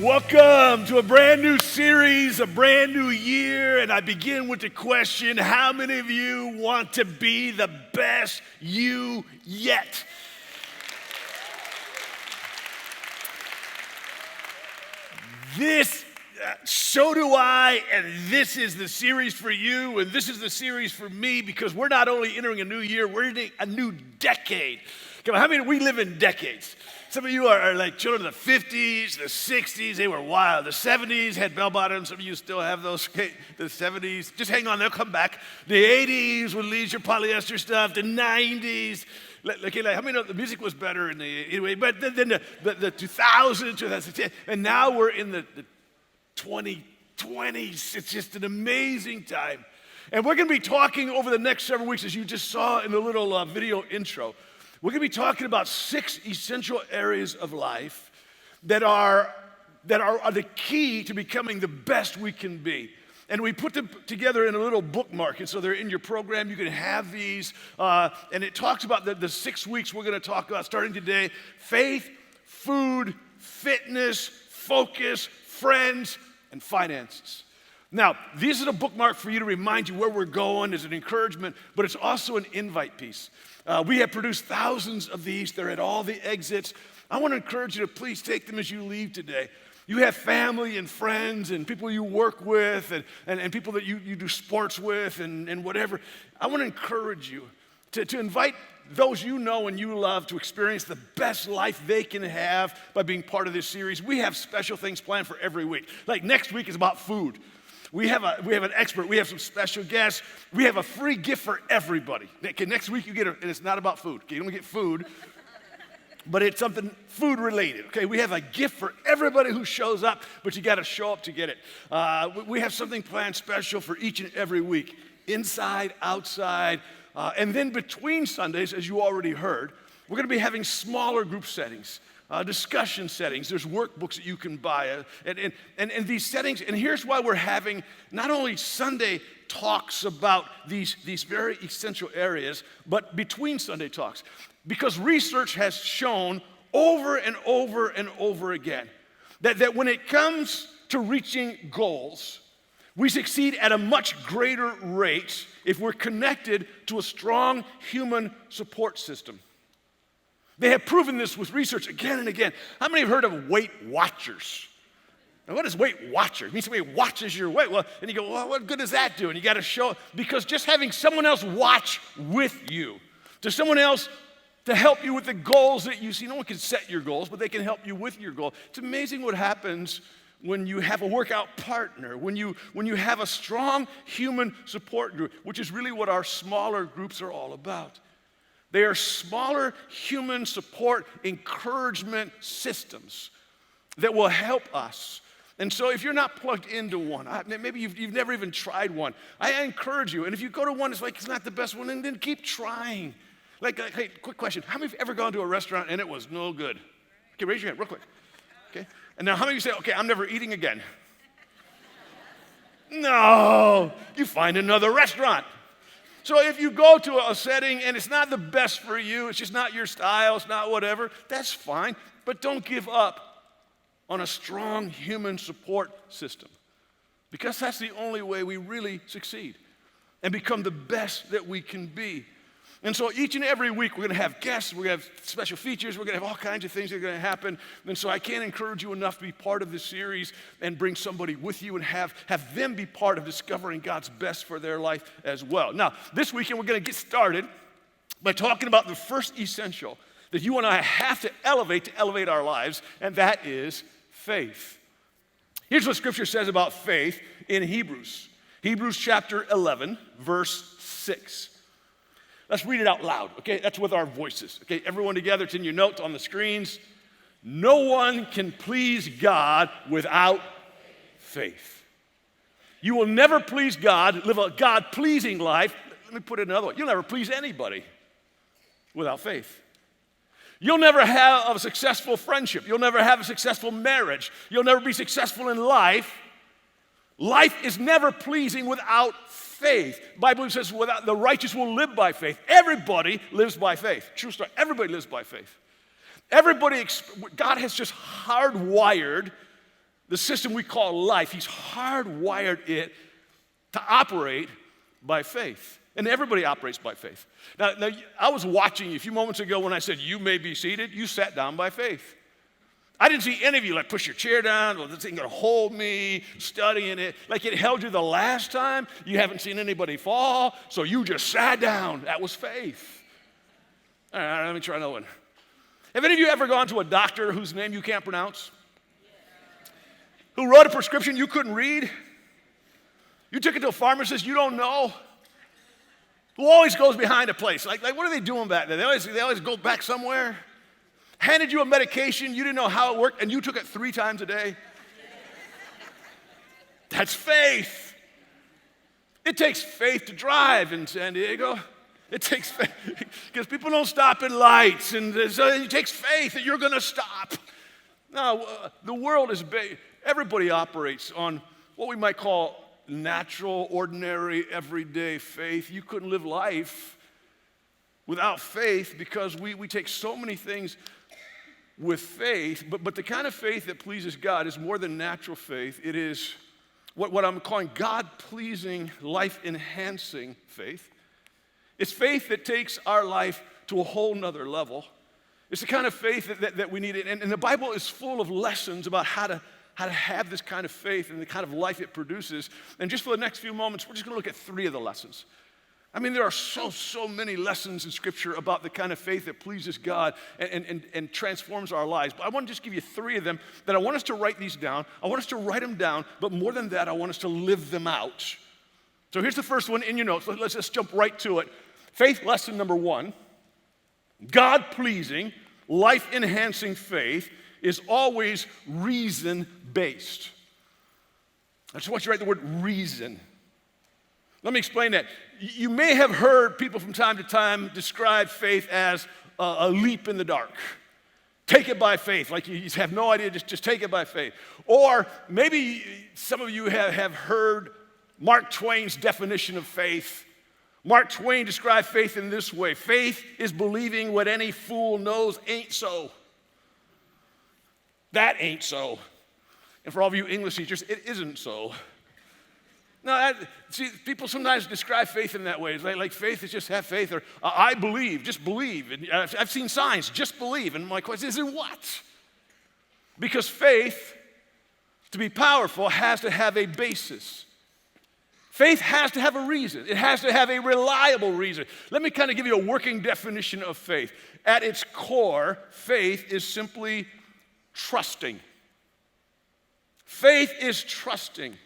Welcome to a brand new series, a brand new year, and I begin with the question, how many of you want to be the best you yet? So do I, and this is the series for you, and this is the series for me, because we're not only entering a new year, we're entering a new decade. Come on, how many we live in decades? Some of you are like children of the 50s, the 60s, they were wild. The 70s had bell bottoms, some of you still have those. Okay, the 70s, just hang on, they'll come back. The 80s with leisure polyester stuff, the 90s. Okay, like, how many know the music was better in the, anyway, but then the 2000s, 2010, and now we're in the 2020s. It's just an amazing time. And we're going to be talking over the next several weeks, as you just saw in the little video intro. We're going to be talking about 6 essential areas of life that are the key to becoming the best we can be. And we put them together in a little bookmark, and so they're in your program. You can have these, and it talks about the 6 weeks we're going to talk about starting today: faith, food, fitness, focus, friends, and finances. Now, these are the bookmark for you to remind you where we're going as an encouragement, but it's also an invite piece. We have produced thousands of these. They're at all the exits. I want to encourage you to please take them as you leave today. You have family and friends and people you work with and people that you do sports with and whatever. I want to encourage you to invite those you know and you love to experience the best life they can have by being part of this series. We have special things planned for every week. Like next week is about food. We have an expert. We have some special guests. We have a free gift for everybody. Okay, next week you get and it's not about food. Okay, you don't get food, but it's something food related. Okay, we have a gift for everybody who shows up, but you got to show up to get it. We have something planned special for each and every week, inside, outside, and then between Sundays, as you already heard, we're going to be having smaller group settings. Discussion settings. There's workbooks that you can buy, and these settings. And here's why we're having not only Sunday talks about these very essential areas, but between Sunday talks, because research has shown over and over and over again that when it comes to reaching goals, we succeed at a much greater rate if we're connected to a strong human support system. They have proven this with research again and again. How many have heard of Weight Watchers? Now, what is Weight Watcher? It means somebody watches your weight. Well, and you go, well, what good does that do? And you got to show, because just having someone else watch with you, to someone else to help you with the goals that you see. No one can set your goals, but they can help you with your goal. It's amazing what happens when you have a workout partner, when you have a strong human support group, which is really what our smaller groups are all about. They are smaller human support encouragement systems that will help us. And so if you're not plugged into one, maybe you've never even tried one, I encourage you. And if you go to one, it's not the best one, and then keep trying. Like, hey, quick question. How many have ever gone to a restaurant and it was no good? Okay, raise your hand real quick. Okay. And now how many of you say, okay, I'm never eating again? No, you find another restaurant. So if you go to a setting and it's not the best for you, it's just not your style, it's not whatever, that's fine. But don't give up on a strong human support system, because that's the only way we really succeed and become the best that we can be. And so each and every week we're going to have guests, we're going to have special features, we're going to have all kinds of things that are going to happen. And so I can't encourage you enough to be part of this series and bring somebody with you and have them be part of discovering God's best for their life as well. Now, this weekend we're going to get started by talking about the first essential that you and I have to elevate our lives, and that is faith. Here's what Scripture says about faith in Hebrews. Hebrews chapter 11, verse 6. Let's read it out loud, okay? That's with our voices, okay? Everyone together, it's in your notes on the screens. No one can please God without faith. You will never please God, live a God-pleasing life. Let me put it another way. You'll never please anybody without faith. You'll never have a successful friendship. You'll never have a successful marriage. You'll never be successful in life. Life is never pleasing without faith. The Bible says the righteous will live by faith. Everybody lives by faith. True story. Everybody lives by faith. God has just hardwired the system we call life, he's hardwired it to operate by faith. And everybody operates by faith. Now, I was watching you a few moments ago when I said, you may be seated. You sat down by faith. I didn't see any of you like push your chair down, well, this ain't gonna hold me, studying it. Like it held you the last time. You haven't seen anybody fall, so you just sat down. That was faith. All right, let me try another one. Have any of you ever gone to a doctor whose name you can't pronounce? Who wrote a prescription you couldn't read? You took it to a pharmacist you don't know? Who always goes behind a place? Like what are they doing back there? They always go back somewhere? Handed you a medication, you didn't know how it worked, and you took it 3 times a day? That's faith. It takes faith to drive in San Diego. It takes faith, because people don't stop at lights, and so it takes faith that you're going to stop. No, the world is big. Everybody operates on what we might call natural, ordinary, everyday faith. You couldn't live life without faith because we take so many things with faith, but the kind of faith that pleases God is more than natural faith. It is what I'm calling God-pleasing, life-enhancing faith. It's faith that takes our life to a whole nother level. It's the kind of faith that we need. And the Bible is full of lessons about how to have this kind of faith and the kind of life it produces. And just for the next few moments, we're just going to look at 3 of the lessons. I mean, there are so many lessons in Scripture about the kind of faith that pleases God and transforms our lives. But I want to just give you 3 of them that I want us to write these down. I want us to write them down, but more than that, I want us to live them out. So here's the first one in your notes. Let's just jump right to it. Faith lesson number 1, God-pleasing, life-enhancing faith is always reason-based. I just want you to write the word reason. Let me explain that. You may have heard people from time to time describe faith as a leap in the dark. Take it by faith, like you have no idea, just take it by faith. Or maybe some of you have heard Mark Twain's definition of faith. Mark Twain described faith in this way: faith is believing what any fool knows ain't so. That ain't so. And for all of you English teachers, it isn't so. No, see, people sometimes describe faith in that way. It's like faith is just have faith, or I believe, just believe. And I've seen signs, just believe. And my question is, in what? Because faith, to be powerful, has to have a basis. Faith has to have a reason. It has to have a reliable reason. Let me kind of give you a working definition of faith. At its core, faith is simply trusting. Faith is trusting.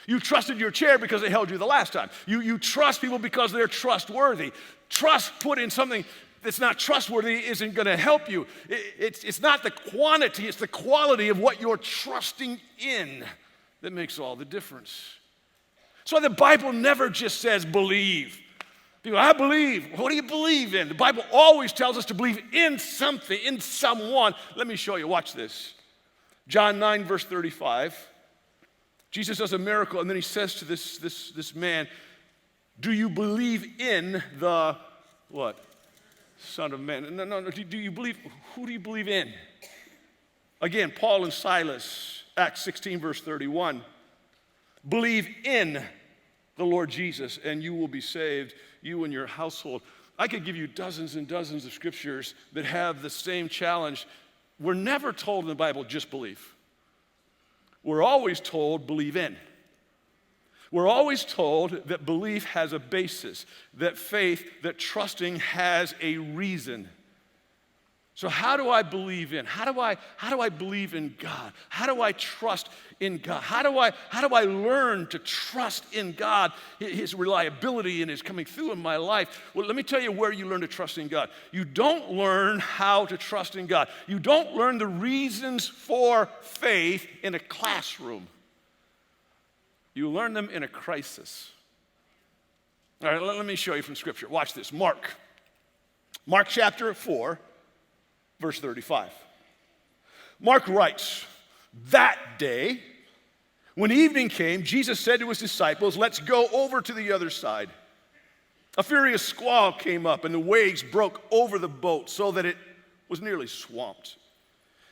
You trusted your chair because they held you the last time. You trust people because they're trustworthy. Trust put in something that's not trustworthy isn't going to help you. It's not the quantity, it's the quality of what you're trusting in that makes all the difference. So the Bible never just says believe. People, I believe. What do you believe in? The Bible always tells us to believe in something, in someone. Let me show you. Watch this. John 9, verse 35. Jesus does a miracle, and then he says to this man, do you believe in the what? Son of Man. No. Do you believe, who do you believe in? Again, Paul and Silas, Acts 16, verse 31. Believe in the Lord Jesus, and you will be saved, you and your household. I could give you dozens and dozens of scriptures that have the same challenge. We're never told in the Bible, just believe. We're always told, believe in. We're always told that belief has a basis, that faith, that trusting has a reason. So how do I believe in? How do I believe in God? How do I trust in God? How do I learn to trust in God, His reliability and His coming through in my life? Well, let me tell you where you learn to trust in God. You don't learn how to trust in God. You don't learn the reasons for faith in a classroom. You learn them in a crisis. All right, let me show you from Scripture. Watch this. Mark chapter 4. Verse 35. Mark writes, that day, when evening came, Jesus said to his disciples, let's go over to the other side. A furious squall came up, and the waves broke over the boat so that it was nearly swamped.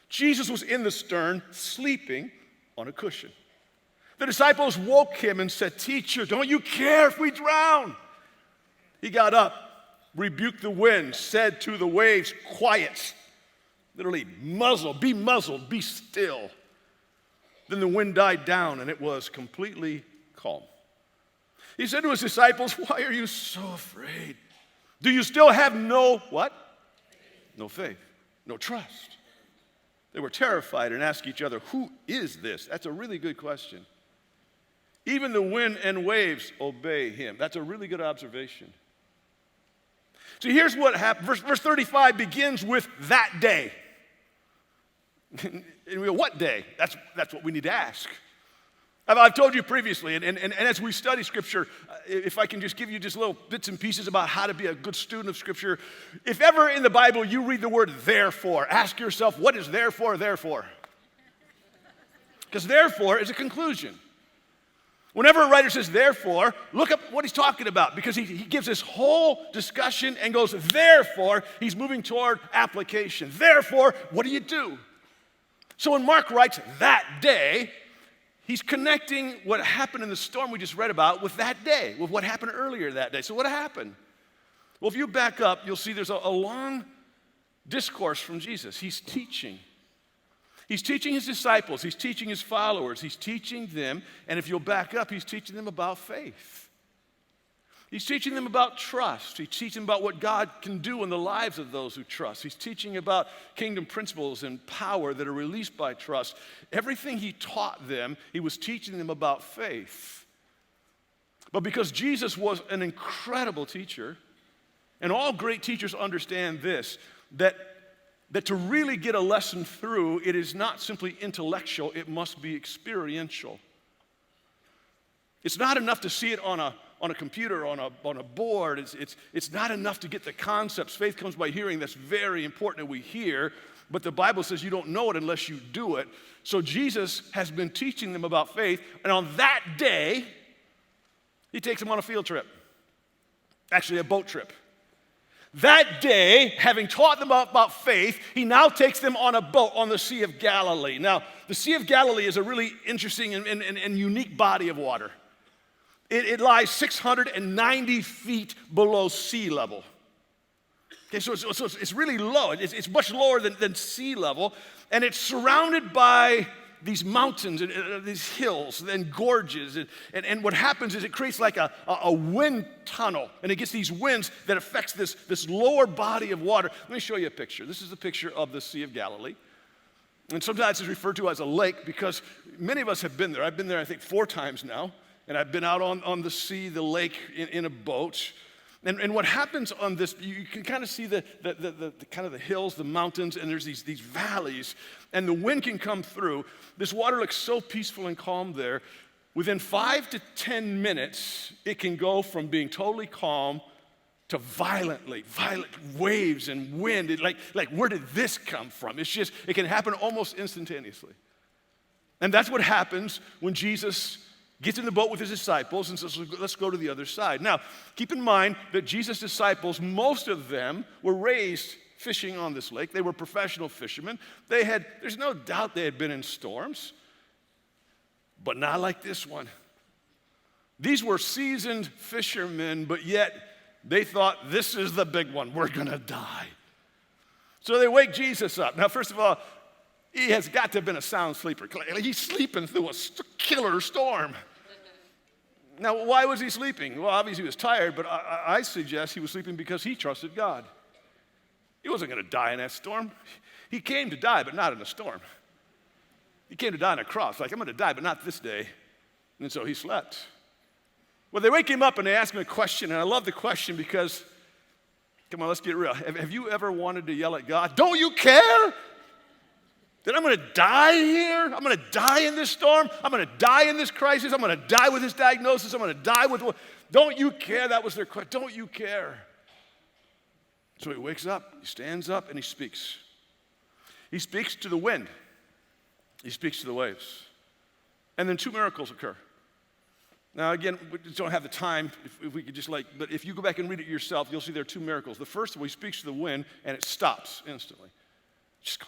Jesus was in the stern, sleeping, on a cushion. The disciples woke him and said, "Teacher, don't you care if we drown?" He got up, rebuked the wind, said to the waves, "Quiet." Literally, muzzled, be still. Then the wind died down and it was completely calm. He said to his disciples, "Why are you so afraid? Do you still have no what? No faith, no trust." They were terrified and asked each other, "Who is this?" That's a really good question. Even the wind and waves obey him. That's a really good observation. So here's what happened. Verse 35 begins with that day. And we go, what day? That's what we need to ask. I've told you previously, and as we study Scripture, if I can just give you just little bits and pieces about how to be a good student of Scripture. If ever in the Bible you read the word therefore, ask yourself, what is therefore? Because therefore is a conclusion. Whenever a writer says therefore, look up what he's talking about, because he gives this whole discussion and goes, therefore, he's moving toward application. Therefore, what do you do? So when Mark writes that day, he's connecting what happened in the storm we just read about with that day, with what happened earlier that day. So what happened? Well, if you back up, you'll see there's a long discourse from Jesus. He's teaching. He's teaching his disciples. He's teaching his followers. He's teaching them, and if you'll back up, he's teaching them about faith. He's teaching them about trust. He's teaching them about what God can do in the lives of those who trust. He's teaching about kingdom principles and power that are released by trust. Everything he taught them, he was teaching them about faith. But because Jesus was an incredible teacher, and all great teachers understand this, that to really get a lesson through, it is not simply intellectual, it must be experiential. It's not enough to see it on a computer, on a board. It's not enough to get the concepts. Faith comes by hearing. That's very important that we hear. But the Bible says you don't know it unless you do it. So Jesus has been teaching them about faith. And on that day, he takes them on a field trip. Actually, a boat trip. That day, having taught them about faith, he now takes them on a boat on the Sea of Galilee. Now, the Sea of Galilee is a really interesting and unique body of water. It lies 690 feet below sea level. Okay, so it's really low. It's much lower than sea level, and it's surrounded by these mountains and these hills and gorges. And what happens is it creates like a wind tunnel, and it gets these winds that affects this lower body of water. Let me show you a picture. This is a picture of the Sea of Galilee. And sometimes it's referred to as a lake because many of us have been there. I've been there, I think, 4 times now. And I've been out on the sea, the lake, in a boat. And what happens on this, you can kind of see the kind of the hills, the mountains, and there's these valleys. And the wind can come through. This water looks so peaceful and calm there. Within 5 to 10 minutes, it can go from being totally calm to violent waves and wind. Like where did this come from? It's just, it can happen almost instantaneously. And that's what happens when Jesus gets in the boat with his disciples and says, let's go to the other side. Now, keep in mind that Jesus' disciples, most of them were raised fishing on this lake. They were professional fishermen. There's no doubt they had been in storms, but not like this one. These were seasoned fishermen, but yet they thought, this is the big one. We're going to die. So they wake Jesus up. Now, first of all, he has got to have been a sound sleeper. He's sleeping through a killer storm. Now, why was he sleeping? Well, obviously he was tired, but I suggest he was sleeping because he trusted God. He wasn't going to die in that storm. He came to die, but not in a storm. He came to die on a cross. Like, I'm going to die, but not this day. And so he slept. Well, they wake him up and they ask him a question, and I love the question because, come on, let's get real. Have you ever wanted to yell at God, don't you care that I'm going to die here? I'm going to die in this storm. I'm going to die in this crisis. I'm going to die with this diagnosis. I'm going to die with what? Don't you care? That was their question. Don't you care? So he wakes up, he stands up, and he speaks. He speaks to the wind. He speaks to the waves. And then 2 miracles occur. Now, again, we just don't have the time, if we could just but if you go back and read it yourself, you'll see there are 2 miracles. The first one, he speaks to the wind, and it stops instantly. Just go.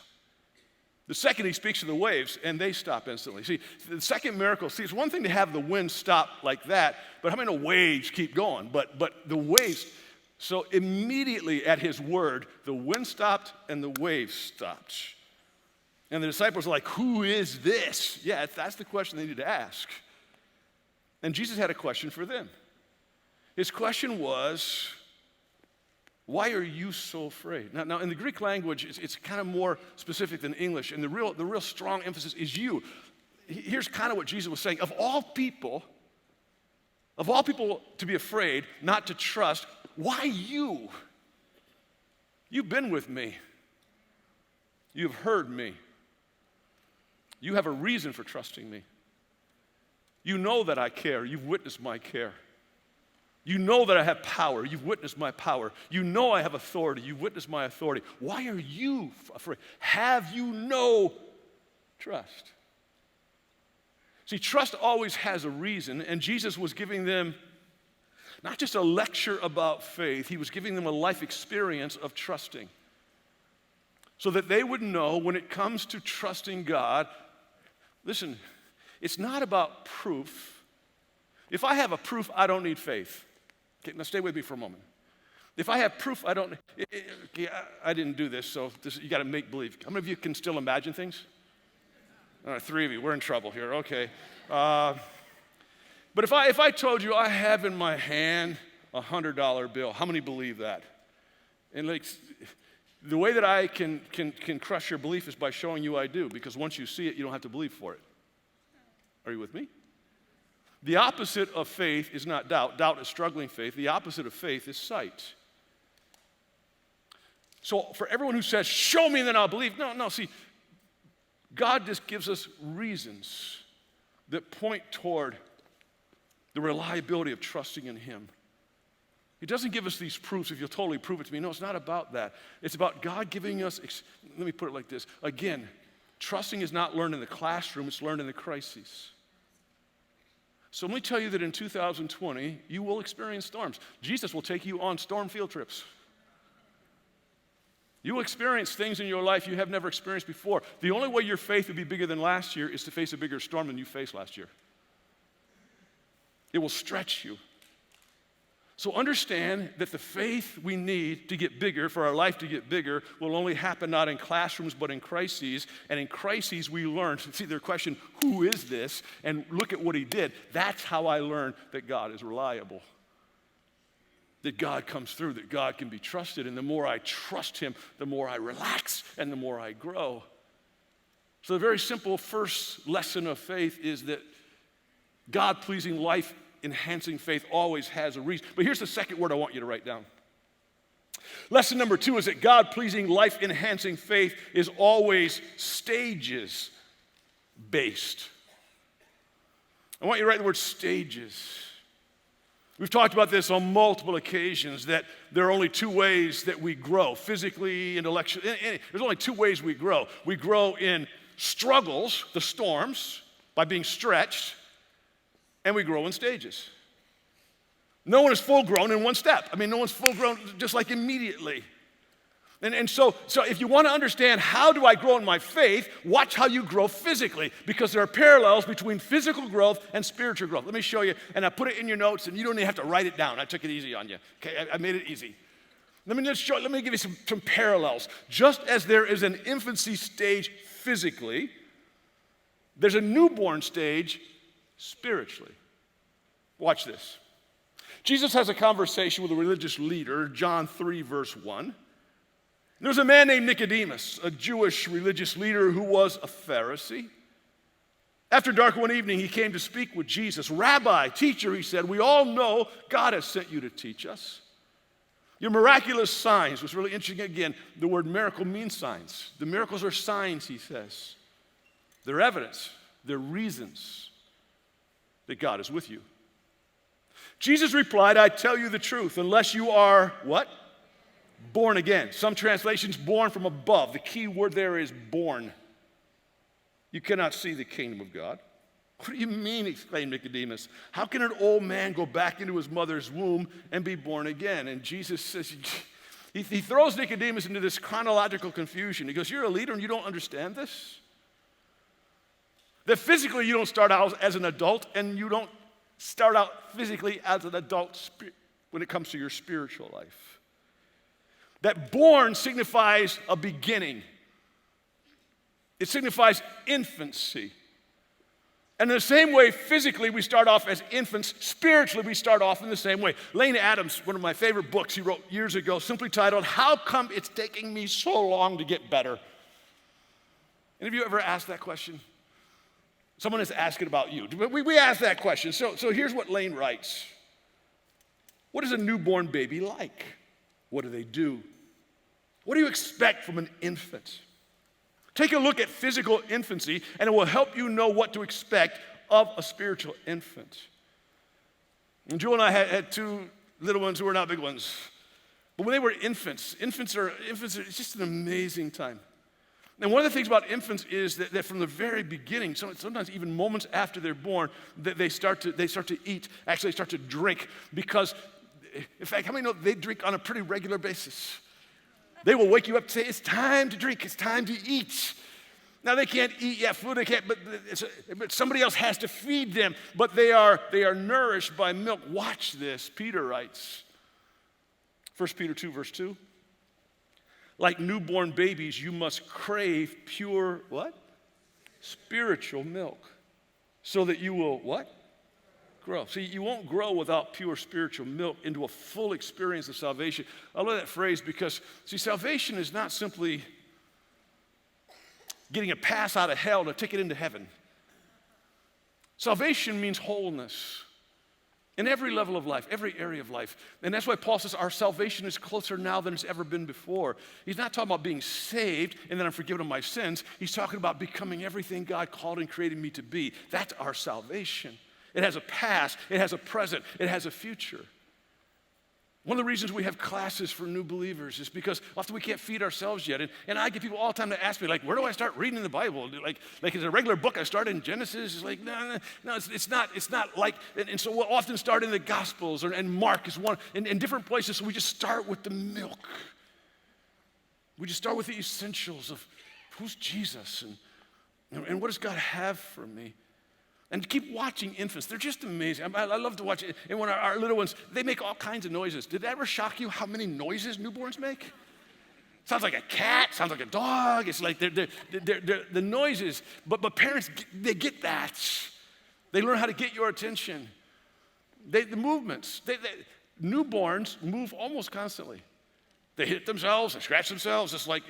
The second, he speaks to the waves, and they stop instantly. See, the second miracle, it's one thing to have the wind stop like that, but how many waves keep going? But the waves, so immediately at his word, the wind stopped and the waves stopped. And the disciples are like, who is this? Yeah, that's the question they need to ask. And Jesus had a question for them. His question was, why are you so afraid? Now in the Greek language, it's kind of more specific than English, and the real strong emphasis is you. Here's kind of what Jesus was saying. Of all people to be afraid, not to trust, why you? You've been with me. You've heard me. You have a reason for trusting me. You know that I care. You've witnessed my care. You know that I have power. You've witnessed my power. You know I have authority. You've witnessed my authority. Why are you afraid? Have you no trust? See, trust always has a reason, and Jesus was giving them not just a lecture about faith, he was giving them a life experience of trusting. So that they would know when it comes to trusting God, listen, it's not about proof. If I have a proof, I don't need faith. Okay, now stay with me for a moment. If I have proof, I didn't do this, so you got to make believe. How many of you can still imagine things? All right, 3 of you, we're in trouble here, okay. But if I told you I have in my hand a $100 bill, how many believe that? And like, the way that I can crush your belief is by showing you I do, because once you see it, you don't have to believe for it. Are you with me? The opposite of faith is not doubt. Doubt is struggling faith. The opposite of faith is sight. So for everyone who says, show me and then I'll believe, no, see, God just gives us reasons that point toward the reliability of trusting in him. He doesn't give us these proofs if you'll totally prove it to me. No, it's not about that. It's about God giving us, let me put it like this. Again, trusting is not learned in the classroom, it's learned in the crises. So let me tell you that in 2020, you will experience storms. Jesus will take you on storm field trips. You will experience things in your life you have never experienced before. The only way your faith will be bigger than last year is to face a bigger storm than you faced last year. It will stretch you. So understand that the faith we need to get bigger, for our life to get bigger, will only happen not in classrooms but in crises. And in crises we learn, see their question, who is this? And look at what he did. That's how I learned that God is reliable. That God comes through, that God can be trusted. And the more I trust him, the more I relax and the more I grow. So the very simple first lesson of faith is that God-pleasing life enhancing faith always has a reason. But here's the second word I want you to write down. Lesson number 2 is that God-pleasing life enhancing faith is always stages based. I want you to write the word stages. We've talked about this on multiple occasions, that there are only 2 ways that we grow, physically, intellectually. There's only 2 ways we grow. We grow in struggles, the storms, by being stretched, and we grow in stages. No one is full grown in one step. I mean, no one's full grown just like immediately. And so if you want to understand how do I grow in my faith, watch how you grow physically, because there are parallels between physical growth and spiritual growth. Let me show you, and I put it in your notes, and you don't even have to write it down. I took it easy on you. Okay, I made it easy. Let me give you some parallels. Just as there is an infancy stage physically, there's a newborn stage spiritually. Watch this. Jesus has a conversation with a religious leader, John 3, verse 1. There was a man named Nicodemus, a Jewish religious leader who was a Pharisee. After dark one evening, he came to speak with Jesus. Rabbi, teacher, he said, we all know God has sent you to teach us. Your miraculous signs was really interesting. Again, the word miracle means signs. The miracles are signs, he says. They're evidence. They're reasons that God is with you. Jesus replied, I tell you the truth, unless you are what? Born again. Some translations, born from above. The key word there is born. You cannot see the kingdom of God. What do you mean, exclaimed Nicodemus? How can an old man go back into his mother's womb and be born again? And Jesus says, He throws Nicodemus into this chronological confusion. He goes, you're a leader and you don't understand this? That physically you don't start out as an adult, and you don't start out physically as an adult when it comes to your spiritual life. That born signifies a beginning. It signifies infancy. And in the same way, physically, we start off as infants. Spiritually, we start off in the same way. Lane Adams, one of my favorite books he wrote years ago, simply titled, How Come It's Taking Me So Long to Get Better? Any of you ever asked that question? Someone is asking about you. We ask that question. So here's what Lane writes. What is a newborn baby like? What do they do? What do you expect from an infant? Take a look at physical infancy, and it will help you know what to expect of a spiritual infant. And Jewel and I had two little ones who were not big ones. But when they were infants, it's just an amazing time. And one of the things about infants is that from the very beginning, sometimes even moments after they're born, that they start to eat, actually start to drink, because, in fact, how many know they drink on a pretty regular basis? They will wake you up and say, it's time to drink, it's time to eat. Now they can't eat food, they can't, but somebody else has to feed them, but they are nourished by milk. Watch this, Peter writes, 1 Peter 2, verse 2. Like newborn babies, you must crave pure, what? Spiritual milk, so that you will, what? Grow. See, you won't grow without pure spiritual milk into a full experience of salvation. I love that phrase because, see, salvation is not simply getting a pass out of hell and a ticket into heaven. Salvation means wholeness in every level of life, every area of life. And that's why Paul says our salvation is closer now than it's ever been before. He's not talking about being saved and then I'm forgiven of my sins. He's talking about becoming everything God called and created me to be. That's our salvation. It has a past, it has a present, it has a future. One of the reasons we have classes for new believers is because often we can't feed ourselves yet. And I get people all the time to ask me, like, where do I start reading the Bible? Like is it a regular book? I start in Genesis. It's like, no, it's not like, and so we'll often start in the Gospels, and Mark is one, in different places. So we just start with the milk. We just start with the essentials of who's Jesus and what does God have for me? And keep watching infants. They're just amazing. I love to watch it. And when our little ones, they make all kinds of noises. Did that ever shock you how many noises newborns make? Sounds like a cat, sounds like a dog. It's like they're the noises. But parents, they get that. They learn how to get your attention. The movements. Newborns move almost constantly. They hit themselves, they scratch themselves. It's like,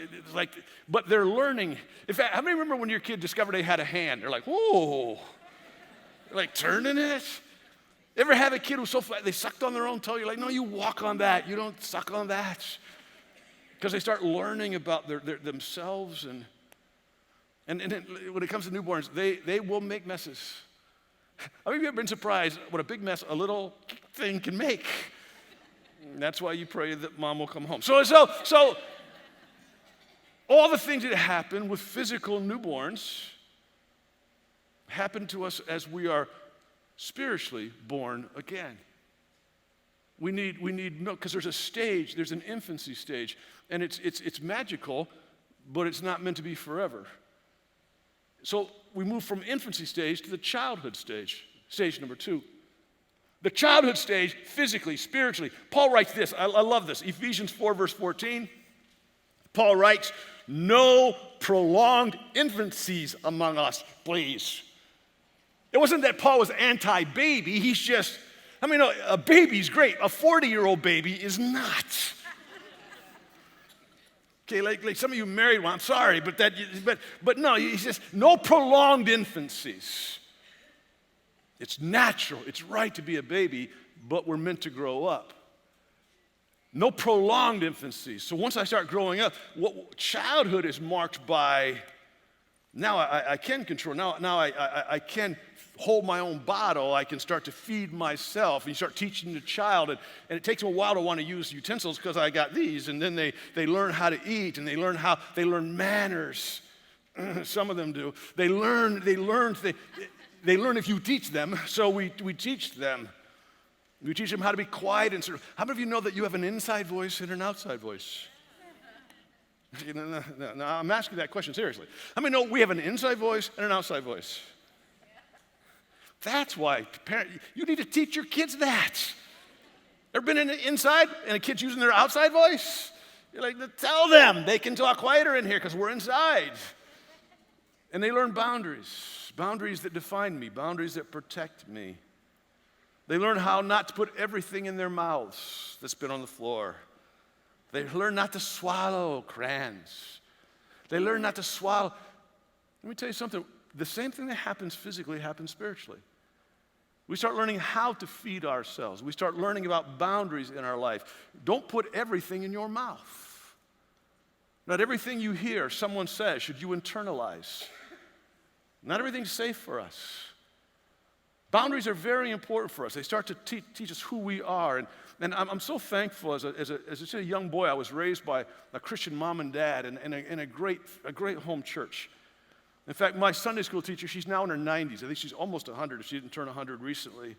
but they're learning. In fact, how many remember when your kid discovered they had a hand? They're like, whoa. Like turning it. Ever have a kid who's so flat, they sucked on their own toe? You're like, no, you walk on that. You don't suck on that. Because they start learning about themselves. And when it comes to newborns, they will make messes. How many of you have been surprised what a big mess a little thing can make? And that's why you pray that mom will come home. So all the things that happen with physical newborns happen to us as we are spiritually born again. We need milk because there's a stage, there's an infancy stage, and it's magical, but it's not meant to be forever. So we move from infancy stage to the childhood stage, stage number 2. The childhood stage, physically, spiritually. Paul writes this, I love this, Ephesians 4, verse 14. Paul writes, no prolonged infancies among us, please. It wasn't that Paul was anti-baby. He's just, a baby's great. A 40-year-old baby is not. Okay, like some of you married one, I'm sorry, but no, he's just no prolonged infancies. It's natural. It's right to be a baby, but we're meant to grow up. No prolonged infancies. So once I start growing up, childhood is marked by, now I can control. Now I can hold my own bottle. I can start to feed myself. And you start teaching the child, and it takes them a while to want to use utensils because I got these. And then they learn how to eat, and they learn manners. Some of them do. They learn if you teach them. So we teach them. We teach them how to be quiet and serve. How many of you know that you have an inside voice and an outside voice? No, I'm asking that question seriously. How many know we have an inside voice and an outside voice? That's why you need to teach your kids that. Ever been in the inside and a kid's using their outside voice? You're like, tell them they can talk quieter in here because we're inside. And they learn boundaries, boundaries that define me, boundaries that protect me. They learn how not to put everything in their mouths that's been on the floor. They learn not to swallow crayons. They learn not to swallow. Let me tell you something. The same thing that happens physically happens spiritually. We start learning how to feed ourselves. We start learning about boundaries in our life. Don't put everything in your mouth. Not everything you hear someone says should you internalize. Not everything's safe for us. Boundaries are very important for us. They start to teach us who we are. And I'm so thankful as a young boy, I was raised by a Christian mom and dad in a great home church. In fact, my Sunday school teacher, she's now in her 90s. I think she's almost 100 if she didn't turn 100 recently.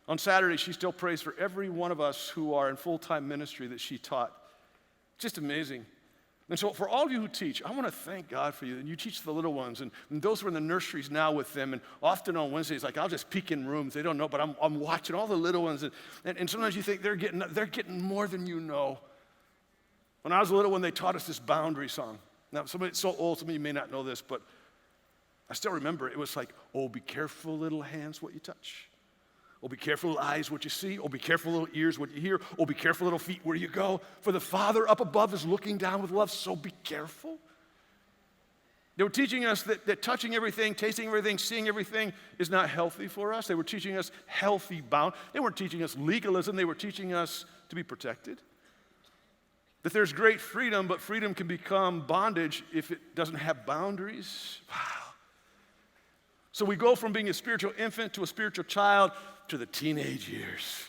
On Saturday, she still prays for every one of us who are in full-time ministry that she taught. Just amazing. And so for all of you who teach, I want to thank God for you. And you teach the little ones, and those who are in the nurseries now with them. And often on Wednesdays, like I'll just peek in rooms. They don't know, but I'm watching all the little ones. And sometimes you think they're getting more than you know. When I was a little one, they taught us this boundary song. Now, somebody so old, some of you may not know this, but I still remember it was like, oh, be careful, little hands, what you touch. Oh, be careful, little eyes, what you see. Oh, be careful, little ears, what you hear. Oh, be careful, little feet, where you go. For the Father up above is looking down with love, so be careful. They were teaching us that touching everything, tasting everything, seeing everything is not healthy for us. They were teaching us healthy bound. They weren't teaching us legalism. They were teaching us to be protected. That there's great freedom, but freedom can become bondage if it doesn't have boundaries. Wow. So we go from being a spiritual infant to a spiritual child to the teenage years,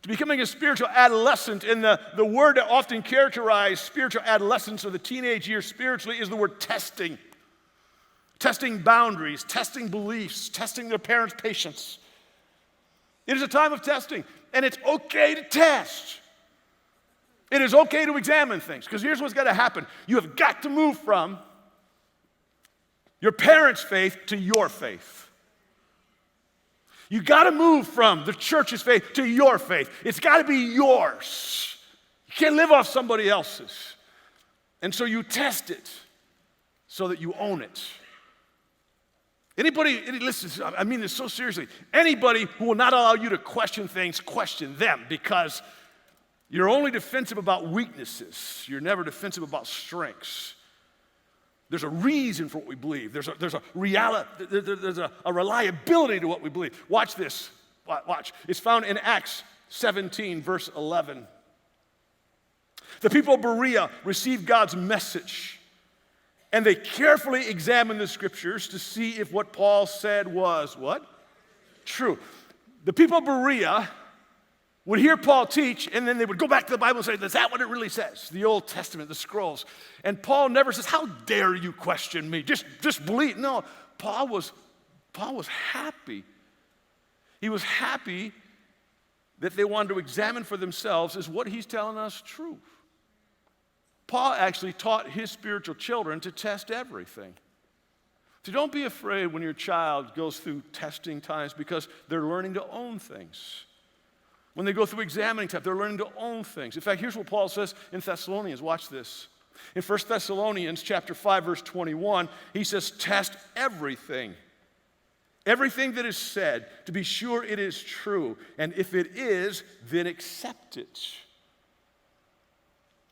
to becoming a spiritual adolescent. And the word that often characterizes spiritual adolescence or the teenage years spiritually is the word testing. Testing boundaries, testing beliefs, testing their parents' patience. It is a time of testing, and it's okay to test. It is okay to examine things, because here's what's got to happen. You have got to move from your parents' faith to your faith. You got to move from the church's faith to your faith. It's got to be yours. You can't live off somebody else's. And so you test it so that you own it. Listen, I mean this so seriously. Anybody who will not allow you to question things, question them, because you're only defensive about weaknesses. You're never defensive about strengths. There's a reason for what we believe. There's a reality. There's a reliability to what we believe. Watch this. Watch. It's found in Acts 17, verse 11. The people of Berea received God's message, and they carefully examined the scriptures to see if what Paul said was what? True. The people of Berea would hear Paul teach, and then they would go back to the Bible and say, is that what it really says? The Old Testament, the scrolls. And Paul never says, how dare you question me? Just believe. No, Paul was happy. He was happy that they wanted to examine for themselves, is what he's telling us true. Paul actually taught his spiritual children to test everything. So don't be afraid when your child goes through testing times, because they're learning to own things. When they go through examining time, they're learning to own things. In fact, here's what Paul says in Thessalonians. Watch this. In 1 Thessalonians chapter 5, verse 21, he says, test everything. Everything that is said, to be sure it is true. And if it is, then accept it.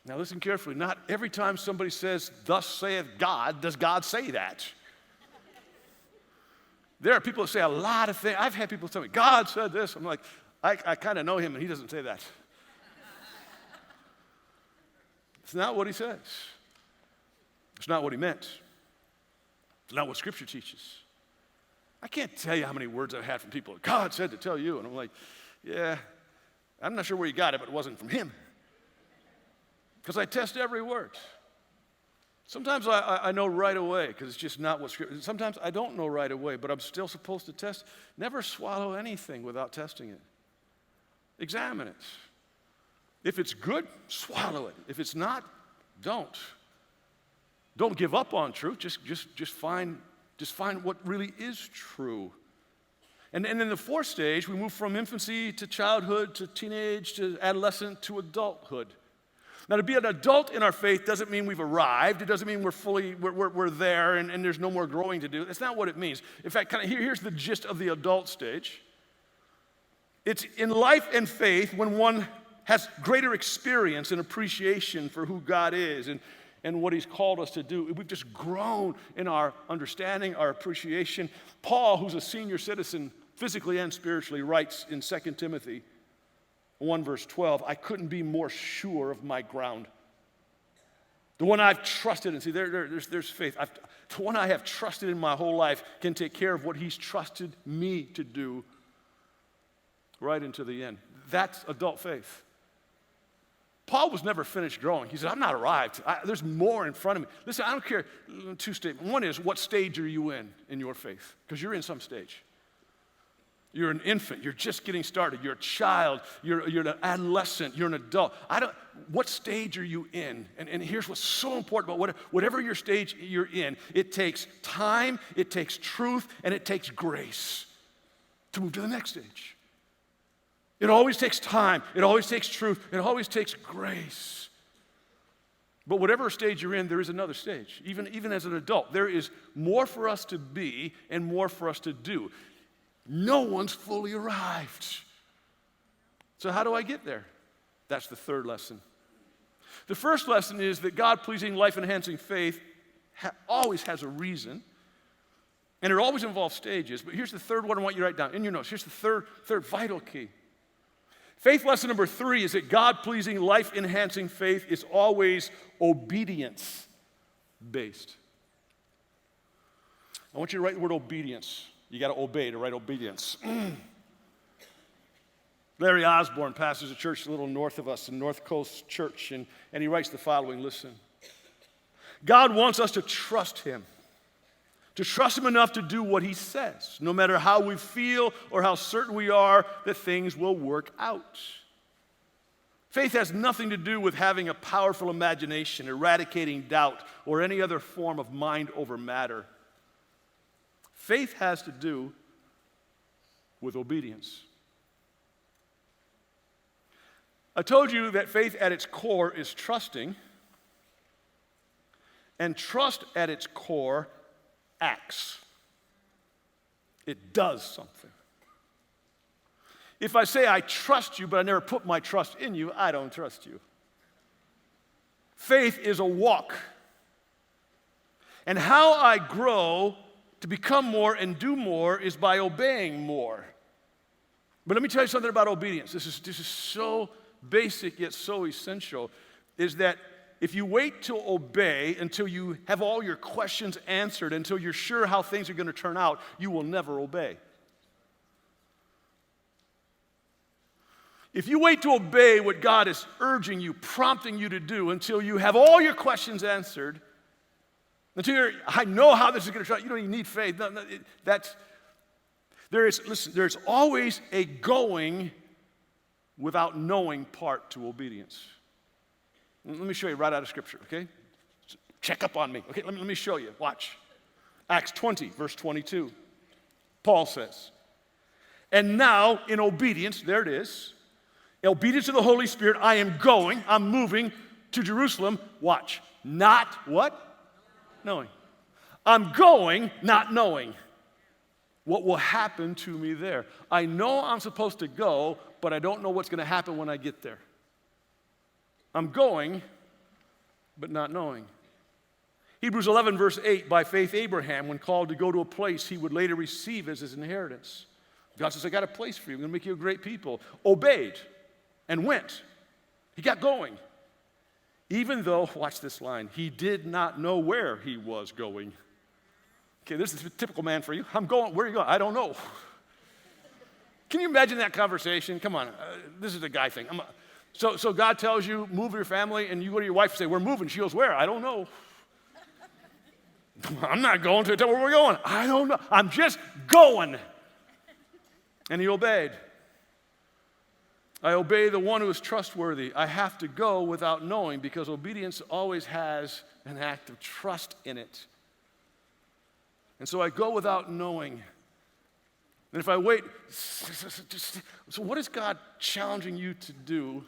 Now listen carefully. Not every time somebody says, thus saith God, does God say that. There are people that say a lot of things. I've had people tell me, God said this. I'm like, I kind of know him, and he doesn't say that. It's not what he says. It's not what he meant. It's not what Scripture teaches. I can't tell you how many words I've had from people. God said to tell you. And I'm like, yeah, I'm not sure where you got it, but it wasn't from him. Because I test every word. Sometimes I know right away, because it's just not what Scripture. Sometimes I don't know right away, but I'm still supposed to test. Never swallow anything without testing it. examine it. If it's good, swallow it. If it's not, don't. Don't give up on truth. Just find what really is true. And in the fourth stage, we move from infancy to childhood to teenage to adolescent to adulthood. Now, to be an adult in our faith doesn't mean we've arrived. It doesn't mean we're there and there's no more growing to do. That's not what it means. In fact, here's the gist of the adult stage. It's in life and faith when one has greater experience and appreciation for who God is and what he's called us to do. We've just grown in our understanding, our appreciation. Paul, who's a senior citizen physically and spiritually, writes in 2 Timothy 1 verse 12, I couldn't be more sure of my ground. The one I've trusted in, see, there's faith. The one I have trusted in my whole life can take care of what he's trusted me to do right into the end. That's adult faith. Paul was never finished growing. He said, I'm not arrived. There's more in front of me. Listen, I don't care. Two statements. One is, what stage are you in your faith? Because you're in some stage. You're an infant. You're just getting started. You're a child. You're an adolescent. You're an adult. What stage are you in? And here's what's so important about whatever your stage you're in, it takes time, it takes truth, and it takes grace to move to the next stage. It always takes time. It always takes truth. It always takes grace. But whatever stage you're in, there is another stage. Even as an adult, there is more for us to be and more for us to do. No one's fully arrived. So how do I get there? That's the third lesson. The first lesson is that God-pleasing, life-enhancing faith always has a reason, and it always involves stages. But here's the third one I want you to write down in your notes. Here's the third vital key. Faith lesson number 3 is that God-pleasing, life-enhancing faith is always obedience-based. I want you to write the word obedience. You got to obey to write obedience. Larry Osborne pastors a church a little north of us, in North Coast Church, and he writes the following, listen. God wants us to trust him enough to do what he says, no matter how we feel or how certain we are that things will work out. Faith has nothing to do with having a powerful imagination, eradicating doubt, or any other form of mind over matter. Faith has to do with obedience. I told you that faith at its core is trusting, and trust at its core acts. It does something. If I say I trust you, but I never put my trust in you, I don't trust you. Faith is a walk. And how I grow to become more and do more is by obeying more. But let me tell you something about obedience. This is so basic yet so essential, is that if you wait to obey until you have all your questions answered, until you're sure how things are going to turn out, you will never obey. If you wait to obey what God is urging you, prompting you to do, until you have all your questions answered, until I know how this is going to turn out, you don't even need faith. There's always a going without knowing part to obedience. Let me show you right out of Scripture, okay? Check up on me. Okay, let me show you. Watch. Acts 20, verse 22. Paul says, and now in obedience, there it is, in obedience to the Holy Spirit, I'm moving to Jerusalem. Watch. Not what? Knowing. I'm going, not knowing what will happen to me there. I know I'm supposed to go, but I don't know what's going to happen when I get there. I'm going, but not knowing. Hebrews 11, verse 8, by faith Abraham, when called to go to a place he would later receive as his inheritance. God says, I got a place for you. I'm going to make you a great people. Obeyed and went. He got going. Even though, watch this line, he did not know where he was going. Okay, this is a typical man for you. I'm going, where are you going? I don't know. Can you imagine that conversation? Come on, this is a guy thing. So God tells you, move your family, and you go to your wife and say, we're moving. She goes, where? I don't know. I'm not going to tell where we're going. I don't know. I'm just going. And he obeyed. I obey the one who is trustworthy. I have to go without knowing because obedience always has an act of trust in it. And so I go without knowing. And if I wait, so what is God challenging you to do?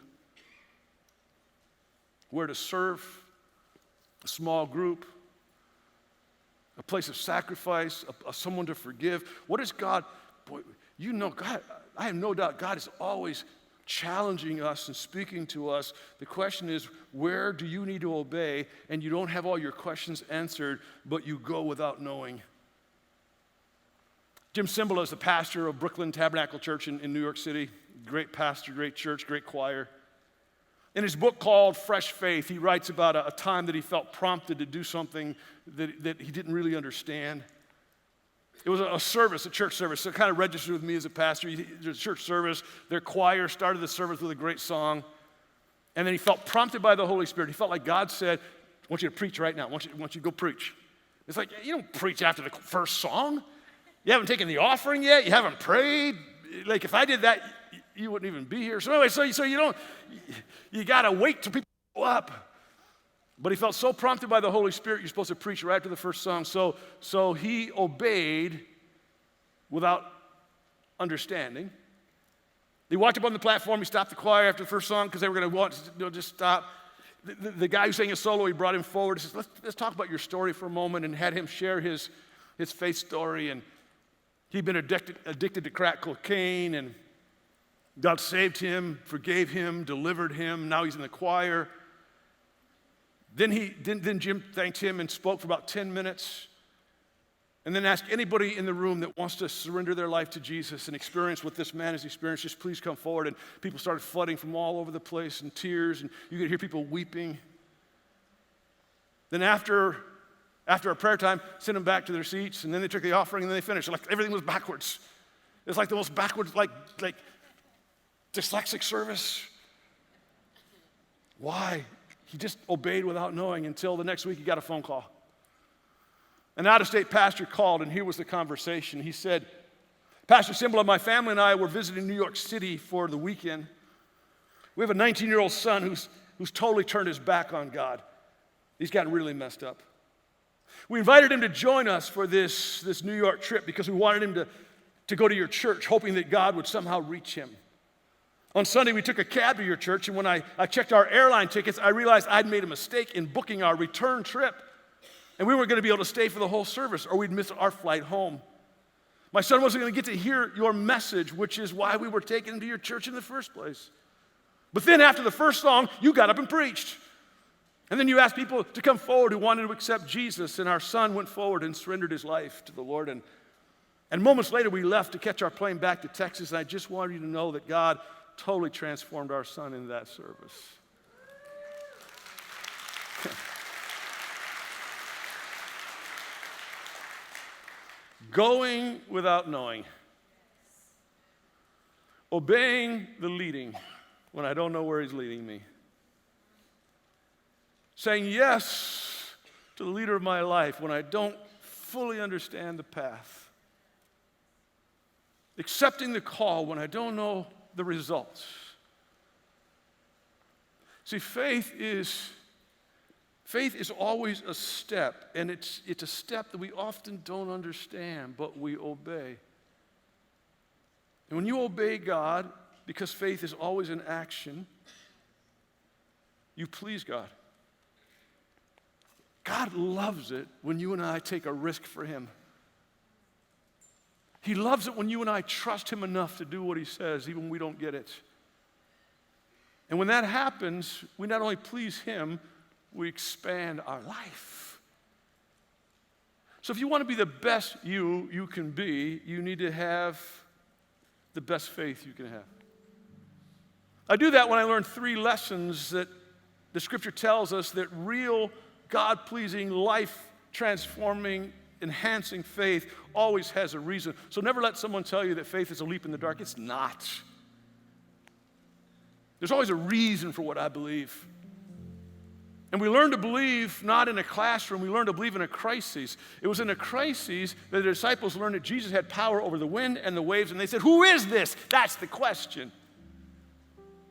Where to serve, a small group, a place of sacrifice, someone to forgive. What is God, boy, you know, God, I have no doubt God is always challenging us and speaking to us. The question is, where do you need to obey? And you don't have all your questions answered, but you go without knowing. Jim Cymbala is the pastor of Brooklyn Tabernacle Church in New York City. Great pastor, great church, great choir. In his book called Fresh Faith, he writes about a time that he felt prompted to do something that he didn't really understand. It was a service, a church service. So it kind of registered with me as a pastor. There's a church service. Their choir started the service with a great song. And then he felt prompted by the Holy Spirit. He felt like God said, I want you to preach right now. I want you to go preach. It's like, you don't preach after the first song. You haven't taken the offering yet. You haven't prayed. Like, if I did that, you wouldn't even be here. So anyway, so you got to wait till people go up. But he felt so prompted by the Holy Spirit, you're supposed to preach right after the first song. So he obeyed without understanding. He walked up on the platform. He stopped the choir after the first song because they were going to want to just stop. The guy who sang a solo, he brought him forward. He says, let's talk about your story for a moment, and had him share his faith story. And he'd been addicted to crack cocaine, and God saved him, forgave him, delivered him. Now he's in the choir. Then Jim thanked him and spoke for about 10 minutes, and then asked anybody in the room that wants to surrender their life to Jesus and experience what this man has experienced, just please come forward. And people started flooding from all over the place in tears, and you could hear people weeping. Then after our prayer time, sent them back to their seats, and then they took the offering, and then they finished. Like everything was backwards. It's like the most backwards, like dyslexic service. Why? He just obeyed without knowing until the next week he got a phone call. An out-of-state pastor called, and here was the conversation. He said, Pastor Cymbala, my family and I were visiting New York City for the weekend. We have a 19-year-old son who's totally turned his back on God. He's gotten really messed up. We invited him to join us for this New York trip because we wanted him to go to your church, hoping that God would somehow reach him. On Sunday, we took a cab to your church, and when I checked our airline tickets, I realized I'd made a mistake in booking our return trip, and we weren't going to be able to stay for the whole service, or we'd miss our flight home. My son wasn't going to get to hear your message, which is why we were taken him to your church in the first place. But then after the first song, you got up and preached. And then you asked people to come forward who wanted to accept Jesus, and our son went forward and surrendered his life to the Lord. And moments later, we left to catch our plane back to Texas, and I just wanted you to know that God totally transformed our son in that service. Going without knowing. Obeying the leading when I don't know where he's leading me. Saying yes to the leader of my life when I don't fully understand the path. Accepting the call when I don't know the results. See, faith is always a step, and it's a step that we often don't understand, but we obey. And when you obey God, because faith is always an action, you please God. God loves it when you and I take a risk for him. He loves it when you and I trust him enough to do what he says, even when we don't get it. And when that happens, we not only please him, we expand our life. So if you want to be the best you can be, you need to have the best faith you can have. I do that when I learn 3 lessons that the scripture tells us that real God-pleasing, life-transforming, enhancing faith always has a reason. So never let someone tell you that faith is a leap in the dark. It's not. There's always a reason for what I believe. And we learn to believe not in a classroom, we learn to believe in a crisis. It was in a crisis that the disciples learned that Jesus had power over the wind and the waves, and they said, who is this? That's the question.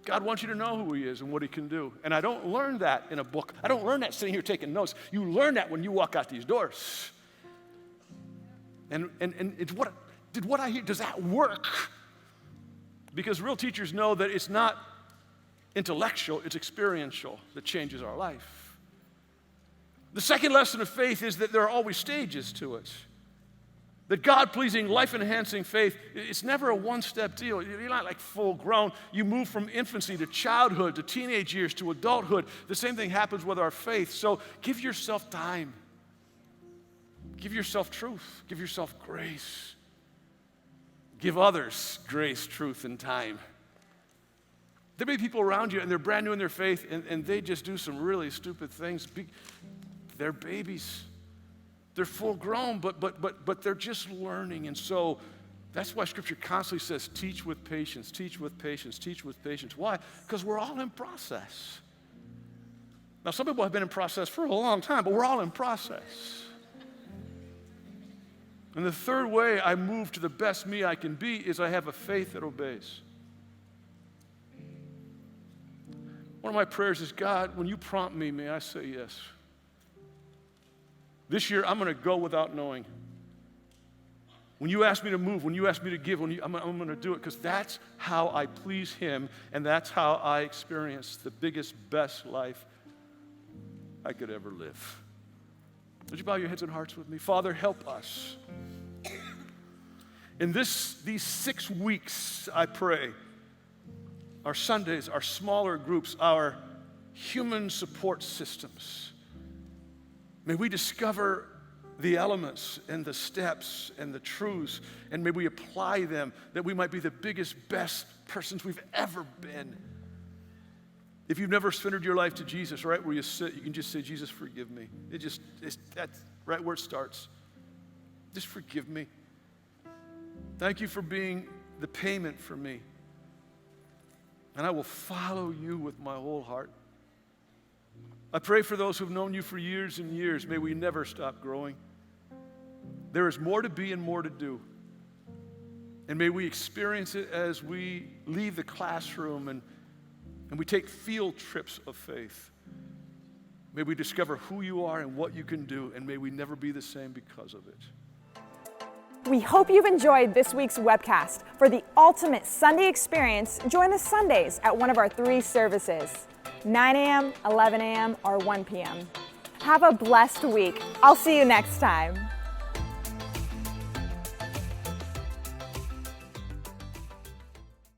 God wants you to know who he is and what he can do. And I don't learn that in a book. I don't learn that sitting here taking notes. You learn that when you walk out these doors. And it's what I hear, does that work? Because real teachers know that it's not intellectual, it's experiential that changes our life. The second lesson of faith is that there are always stages to it. That God-pleasing, life-enhancing faith, it's never a one-step deal. You're not like full-grown. You move from infancy to childhood, to teenage years, to adulthood. The same thing happens with our faith. So give yourself time. Give yourself truth. Give yourself grace. Give others grace, truth, and time. There may be people around you, and they're brand new in their faith, and they just do some really stupid things. They're babies. They're full grown, but they're just learning. And so that's why Scripture constantly says, teach with patience, teach with patience, teach with patience. Why? Because we're all in process. Now, some people have been in process for a long time, but we're all in process. And the third way I move to the best me I can be is I have a faith that obeys. One of my prayers is, God, when you prompt me, may I say yes. This year, I'm going to go without knowing. When you ask me to move, when you ask me to give, I'm going to do it because that's how I please him, and that's how I experience the biggest, best life I could ever live. Would you bow your heads and hearts with me? Father, help us. In these 6 weeks, I pray, our Sundays, our smaller groups, our human support systems, may we discover the elements and the steps and the truths, and may we apply them that we might be the biggest, best persons we've ever been. If you've never surrendered your life to Jesus, right where you sit, you can just say, Jesus, forgive me. That's right where it starts. Just forgive me. Thank you for being the payment for me. And I will follow you with my whole heart. I pray for those who've known you for years and years. May we never stop growing. There is more to be and more to do. And may we experience it as we leave the classroom and we take field trips of faith. May we discover who you are and what you can do, and may we never be the same because of it. We hope you've enjoyed this week's webcast. For the ultimate Sunday experience, join us Sundays at one of our 3 services, 9 a.m., 11 a.m., or 1 p.m. Have a blessed week. I'll see you next time.